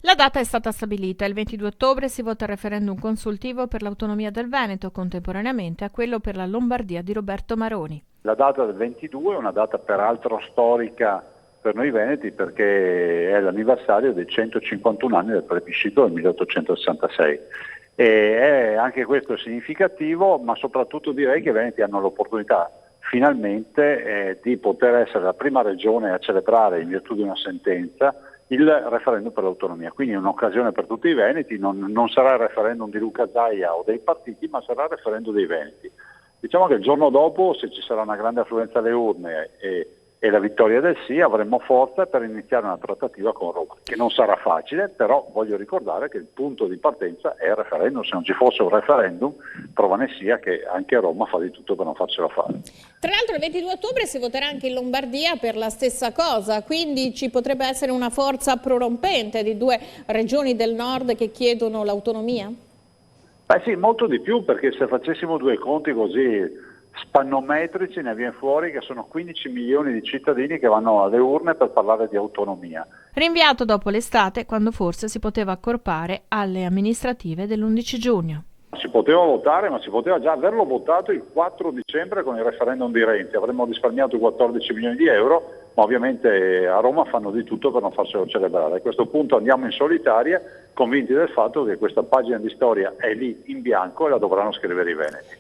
La data è stata stabilita, il 22 ottobre si vota il referendum consultivo per l'autonomia del Veneto, contemporaneamente a quello per la Lombardia di Roberto Maroni. La data del 22 è una data peraltro storica per noi veneti perché è l'anniversario dei 151 anni del plebiscito del 1866. E è anche questo significativo, ma soprattutto direi che i veneti hanno l'opportunità finalmente di poter essere la prima regione a celebrare in virtù di una sentenza il referendum per l'autonomia, quindi è un'occasione per tutti i veneti, non sarà il referendum di Luca Zaia o dei partiti, ma sarà il referendum dei veneti. Diciamo che il giorno dopo, se ci sarà una grande affluenza alle urne e la vittoria del sì, avremo forza per iniziare una trattativa con Roma, che non sarà facile, però voglio ricordare che il punto di partenza è il referendum. Se non ci fosse un referendum, prova ne sia che anche Roma fa di tutto per non farcela fare. Tra l'altro il 22 ottobre si voterà anche in Lombardia per la stessa cosa, quindi ci potrebbe essere una forza prorompente di due regioni del nord che chiedono l'autonomia? Beh sì, molto di più, perché se facessimo due conti così spannometrici ne viene fuori che sono 15 milioni di cittadini che vanno alle urne per parlare di autonomia. Rinviato dopo l'estate, quando forse si poteva accorpare alle amministrative dell'11 giugno. Si poteva votare, ma si poteva già averlo votato il 4 dicembre con il referendum di Renzi, avremmo risparmiato 14 milioni di euro, ma ovviamente a Roma fanno di tutto per non farselo celebrare. A questo punto andiamo in solitaria, convinti del fatto che questa pagina di storia è lì in bianco e la dovranno scrivere i veneti.